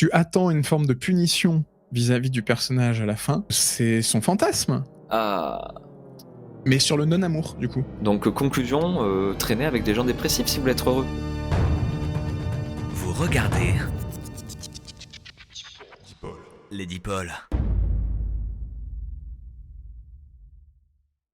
tu attends une forme de punition vis-à-vis du personnage à la fin. C'est son fantasme, Ah, mais sur le non-amour, du coup. donc conclusion, traîner avec des gens dépressifs si vous voulez être heureux. Vous regardez Lady Paul.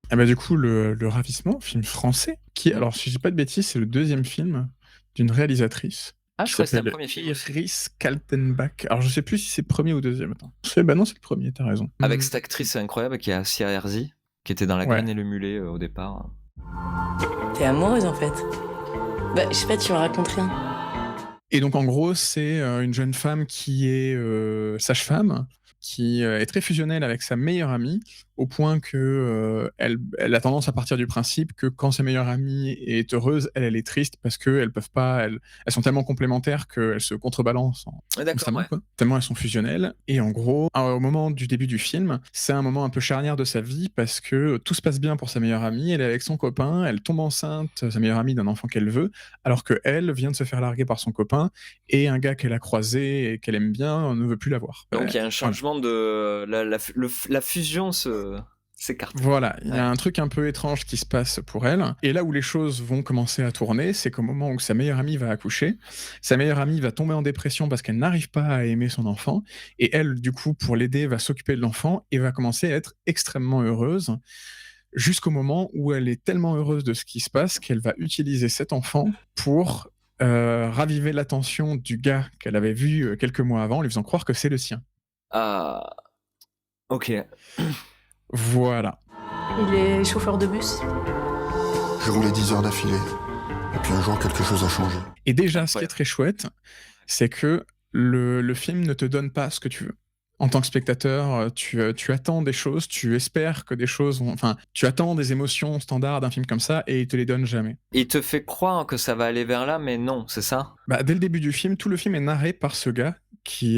Ah bah du coup, le Ravissement, film français, qui, alors si je dis pas de bêtises, c'est le deuxième film d'une réalisatrice Ah, qui je crois que c'était le s'appelle premier film aussi. Iris Kaltenbach. Alors je sais plus si c'est le premier ou deuxième, attends. Bah non, c'est le premier, t'as raison. Avec cette actrice incroyable qui est Assia Herzi, qui était dans La Ouais. Graine et le Mulet au départ. T'es amoureuse en fait. Bah, je sais pas, tu me racontes rien. Et donc en gros, c'est une jeune femme qui est sage-femme, qui est très fusionnelle avec sa meilleure amie, au point que elle a tendance à partir du principe que quand sa meilleure amie est heureuse, elle est triste parce qu'elles peuvent pas, elles sont tellement complémentaires qu'elles se contrebalancent D'accord, constamment, ouais. quoi. Tellement elles sont fusionnelles. Et en gros, au moment du début du film, c'est un moment un peu charnière de sa vie parce que tout se passe bien pour sa meilleure amie, elle est avec son copain, elle tombe enceinte, sa meilleure amie, d'un enfant qu'elle veut, alors qu'elle vient de se faire larguer par son copain et un gars qu'elle a croisé et qu'elle aime bien ne veut plus la voir. Donc il y a un changement de... La fusion s'écarte. Voilà, il y Ouais. a un truc un peu étrange qui se passe pour elle. Et là où les choses vont commencer à tourner, c'est qu'au moment où sa meilleure amie va accoucher, sa meilleure amie va tomber en dépression parce qu'elle n'arrive pas à aimer son enfant. Et elle, du coup, pour l'aider, va s'occuper de l'enfant et va commencer à être extrêmement heureuse. Jusqu'au moment où elle est tellement heureuse de ce qui se passe qu'elle va utiliser cet enfant pour raviver l'attention du gars qu'elle avait vu quelques mois avant, en lui faisant croire que c'est le sien. Ah, ok. Voilà. Il est chauffeur de bus. J'ai roulé 10 heures d'affilée. Et puis un jour, quelque chose a changé. Et déjà, ce qui est Incroyable. très chouette, c'est que le film ne te donne pas ce que tu veux. En tant que spectateur, tu attends des choses, tu espères que des choses vont... Enfin, tu attends des émotions standards d'un film comme ça et il te les donne jamais. Il te fait croire que ça va aller vers là, mais non, c'est ça? Bah, dès le début du film, tout le film est narré par ce gars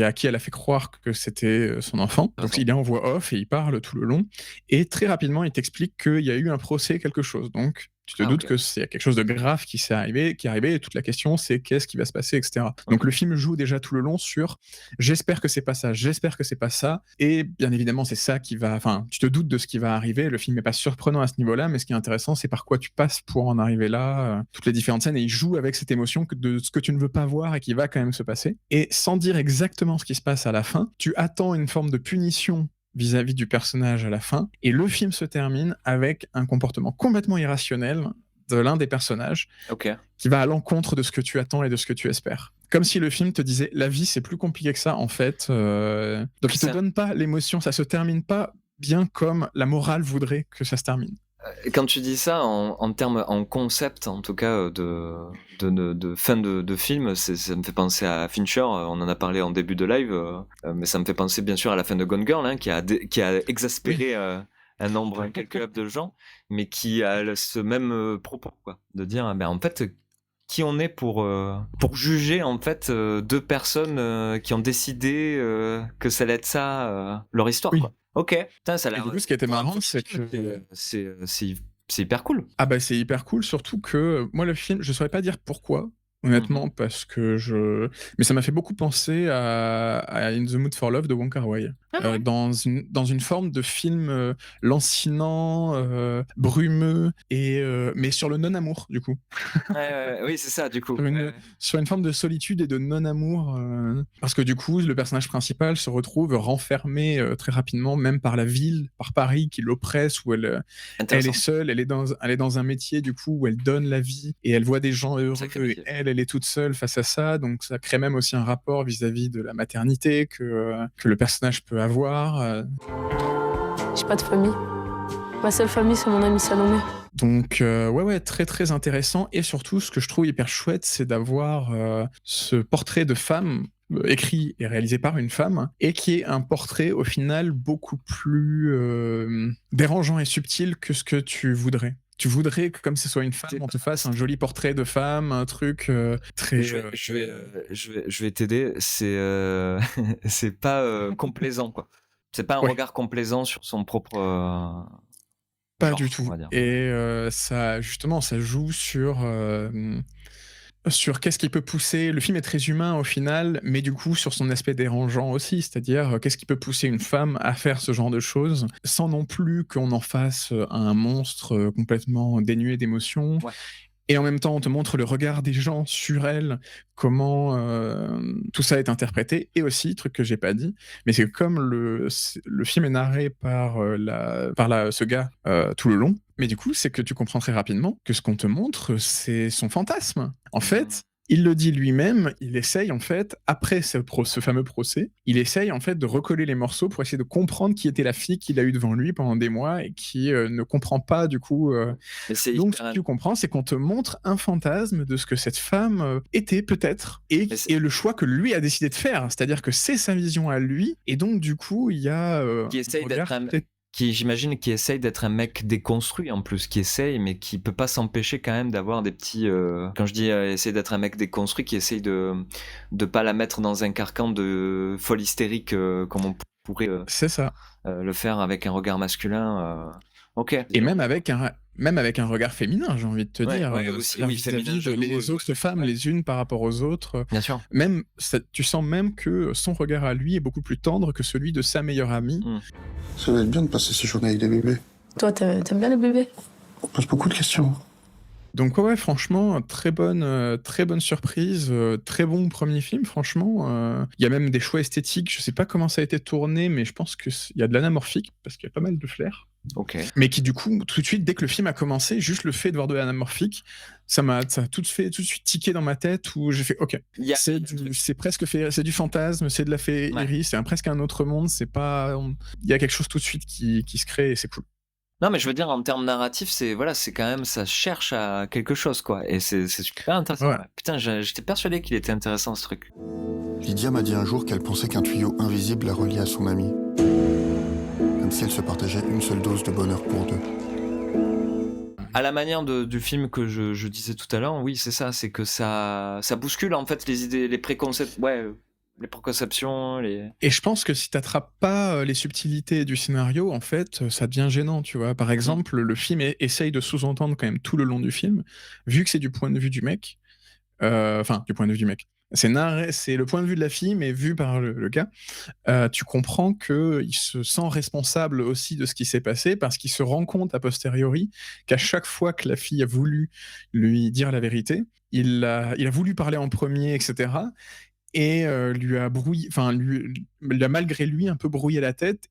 à qui elle a fait croire que c'était son enfant. Donc il est en voix off et il parle tout le long. Et très rapidement, il t'explique qu'il y a eu un procès, quelque chose. Donc tu te doutes ok. que c'est quelque chose de grave qui est arrivé, et toute la question c'est qu'est-ce qui va se passer, etc. Donc le film joue déjà tout le long sur j'espère que c'est pas ça, j'espère que c'est pas ça. Et bien évidemment, c'est ça qui va... Enfin, tu te doutes de ce qui va arriver. Le film n'est pas surprenant à ce niveau-là, mais ce qui est intéressant, c'est par quoi tu passes pour en arriver là. Toutes les différentes scènes, et il joue avec cette émotion de ce que tu ne veux pas voir et qui va quand même se passer. Et sans dire exactement ce qui se passe à la fin, tu attends une forme de punition vis-à-vis du personnage à la fin, et le film se termine avec un comportement complètement irrationnel de l'un des personnages Ok. qui va à l'encontre de ce que tu attends et de ce que tu espères. Comme si le film te disait la vie c'est plus compliqué que ça en fait. Donc il te donne pas l'émotion, ça se termine pas bien comme la morale voudrait que ça se termine. Quand tu dis ça en termes, en concept en tout cas de fin de film, ça me fait penser à Fincher. On en a parlé en début de live, mais ça me fait penser bien sûr à la fin de Gone Girl, hein, qui a exaspéré un nombre incalculable de gens, mais qui a ce même propos, quoi, de dire ben en fait qui on est pour juger en fait deux personnes qui ont décidé que ça allait être ça leur histoire, Oui. quoi. Ok. Putain, ça a Et l'air... du coup, ce qui était marrant, c'est que c'est hyper cool. ah bah c'est hyper cool, surtout que moi le film, je saurais pas dire pourquoi, honnêtement, parce que mais ça m'a fait beaucoup penser à In the Mood for Love de Wong Kar-wai. Dans une forme de film lancinant, brumeux et mais sur le non-amour du coup. Oui, c'est ça, du coup. Sur une forme de solitude et de non-amour, parce que du coup, le personnage principal se retrouve renfermé très rapidement, même par la ville, par Paris, qui l'oppresse, où elle est seule, elle est dans un métier du coup où elle donne la vie et elle voit des gens heureux, et elle est toute seule face à ça, donc ça crée même aussi un rapport vis-à-vis de la maternité que le personnage peut avoir. J'ai pas de famille. Ma seule famille, c'est mon ami Salomé. Donc ouais, très très intéressant, et surtout ce que je trouve hyper chouette, c'est d'avoir ce portrait de femme écrit et réalisé par une femme, et qui est un portrait au final beaucoup plus dérangeant et subtil que ce que tu voudrais. Tu voudrais que comme ce soit une femme, on te fasse un joli portrait de femme, un truc très... Je vais t'aider, c'est pas complaisant, quoi. C'est pas un regard complaisant sur son propre... Pas genre, du tout. on va dire. Et ça, justement, ça joue sur sur qu'est-ce qui peut pousser. Le film est très humain au final, mais du coup sur son aspect dérangeant aussi, c'est-à-dire qu'est-ce qui peut pousser une femme à faire ce genre de choses sans non plus qu'on en fasse un monstre complètement dénué d'émotions. Ouais. Et en même temps, on te montre le regard des gens sur elle, comment tout ça est interprété. Et aussi, truc que j'ai pas dit, mais c'est que comme le film est narré par, ce gars tout le long, mais du coup, c'est que tu comprends très rapidement que ce qu'on te montre, c'est son fantasme. En fait, il le dit lui-même, il essaye en fait, après ce fameux procès, il essaye en fait de recoller les morceaux pour essayer de comprendre qui était la fille qu'il a eue devant lui pendant des mois et qui ne comprend pas du coup. Mais c'est Donc, ce hyper que tu comprends, c'est qu'on te montre un fantasme de ce que cette femme était peut-être Mais c'est- et le choix que lui a décidé de faire. C'est-à-dire que c'est sa vision à lui et donc du coup, il y a qui un essaye regard d'être un peut-être. j'imagine qui essaye d'être un mec déconstruit en plus, qui essaye mais qui peut pas s'empêcher quand même d'avoir des petits quand je dis essayer d'être un mec déconstruit, qui essaye de pas la mettre dans un carcan de folle hystérique comme on pourrait C'est ça. le faire avec un regard masculin. Ok. Et même avec un regard féminin, j'ai envie de te Ouais, dire, ouais, aussi, c'est-à-dire oui, vis-à-vis féminin, de jaloux, les autres femmes, ouais. les unes par rapport aux autres. Bien sûr. Même, tu sens même que son regard à lui est beaucoup plus tendre que celui de sa meilleure amie. Ça va être bien de passer ces journées avec des bébés. Toi, t'aimes bien les bébés? On pose beaucoup de questions. Donc ouais, franchement, très bonne surprise, très bon premier film, franchement. Il y a même des choix esthétiques, je sais pas comment ça a été tourné, mais je pense qu'il y a de l'anamorphique, parce qu'il y a pas mal de flair. Ok. Mais qui du coup, tout de suite, dès que le film a commencé, juste le fait de voir de l'anamorphique, ça a tout de suite tiqué dans ma tête, où j'ai fait ok, c'est presque c'est du fantasme, c'est de la féerie, c'est presque un autre monde, c'est pas, il y a quelque chose tout de suite qui se crée et c'est cool. Non, mais je veux dire, en termes narratifs, c'est quand même, ça cherche à quelque chose, quoi. Et c'est super intéressant. Ouais. Putain, j'étais persuadé qu'il était intéressant, ce truc. Lydia m'a dit un jour qu'elle pensait qu'un tuyau invisible la reliait à son ami. Comme si elle se partageait une seule dose de bonheur pour deux. À la manière du film que je disais tout à l'heure, oui, c'est ça, c'est que ça bouscule, en fait, les idées, les préconceptions, les préconceptions, Et je pense que si t'attrapes pas les subtilités du scénario, en fait, ça devient gênant, tu vois. Par exemple, le film essaye de sous-entendre quand même tout le long du film, vu que c'est du point de vue du mec, enfin, du point de vue du mec. C'est le point de vue de la fille, mais vu par le gars. Tu comprends qu'il se sent responsable aussi de ce qui s'est passé, parce qu'il se rend compte a posteriori qu'à chaque fois que la fille a voulu lui dire la vérité, il a voulu parler en premier, etc. Et lui a malgré lui un peu brouillé la tête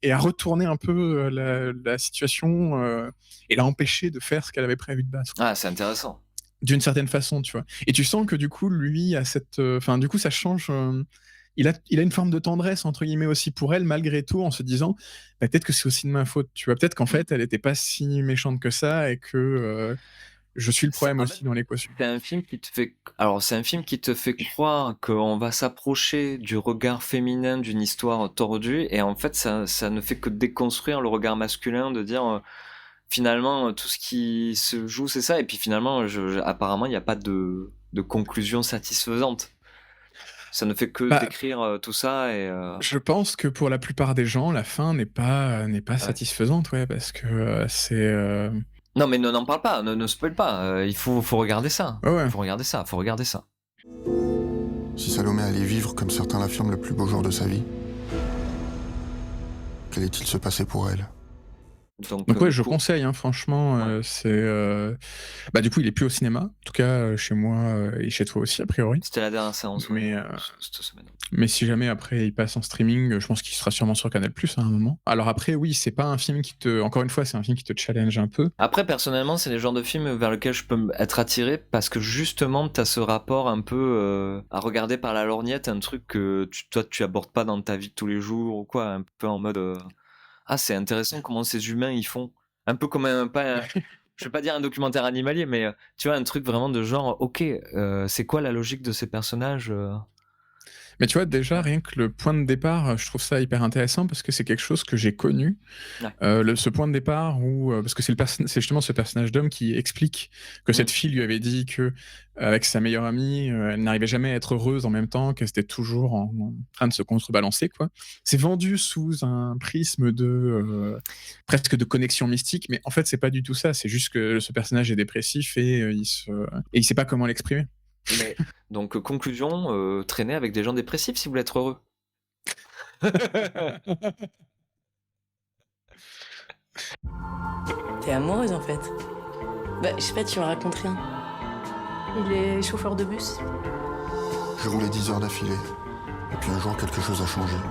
et a retourné un peu la situation et l'a empêché de faire ce qu'elle avait prévu de base. Ah, c'est intéressant. D'une certaine façon, tu vois. Et tu sens que du coup, lui a cette, du coup, ça change. Il a une forme de tendresse entre guillemets aussi pour elle, malgré tout, en se disant, bah, peut-être que c'est aussi de ma faute. Tu vois, peut-être qu'en fait, elle n'était pas si méchante que ça et que je suis le problème aussi dans l'équation. C'est un film qui te fait, alors c'est un film qui te fait croire qu'on va s'approcher du regard féminin d'une histoire tordue, et en fait, ça ne fait que déconstruire le regard masculin, de dire finalement tout ce qui se joue c'est ça, et puis finalement apparemment il n'y a pas de conclusion satisfaisante. Ça ne fait que décrire tout ça et je pense que pour la plupart des gens, la fin n'est pas satisfaisante, ouais, parce que c'est. Non, mais n'en parle pas, ne spoil pas. Il faut regarder ça. Ouais. Faut regarder ça. Si Salomé allait vivre, comme certains l'affirment, le plus beau jour de sa vie, qu'allait-il se passer pour elle? Donc ouais, je conseille, hein, franchement, c'est... Bah du coup, il est plus au cinéma, en tout cas chez moi et chez toi aussi, a priori. C'était la dernière séance, mais, cette semaine. Mais si jamais après il passe en streaming, je pense qu'il sera sûrement sur Canal+, à un moment. Alors après, oui, c'est pas un film qui te... Encore une fois, c'est un film qui te challenge un peu. Après, personnellement, c'est les genres de films vers lesquels je peux être attiré, parce que justement, t'as ce rapport un peu à regarder par la lorgnette, un truc que toi, tu abordes pas dans ta vie de tous les jours, ou quoi, un peu en mode... Ah, c'est intéressant comment ces humains ils font. Un peu comme je vais pas dire un documentaire animalier, mais tu vois, un truc vraiment de genre, ok, c'est quoi la logique de ces personnages Mais tu vois, déjà, rien que le point de départ, je trouve ça hyper intéressant parce que c'est quelque chose que j'ai connu. Ouais. Ce point de départ où, parce que c'est justement ce personnage d'homme qui explique que cette fille lui avait dit que avec sa meilleure amie, elle n'arrivait jamais à être heureuse en même temps, qu'elle était toujours en train de se contrebalancer, quoi. C'est vendu sous un prisme de presque de connexion mystique, mais en fait, c'est pas du tout ça. C'est juste que ce personnage est dépressif et il sait pas comment l'exprimer. Donc, conclusion, traînez avec des gens dépressifs si vous voulez être heureux. T'es amoureuse en fait. Bah, je sais pas, tu me racontes rien. Il est chauffeur de bus. J'ai roulé 10 heures d'affilée. Et puis un jour, quelque chose a changé.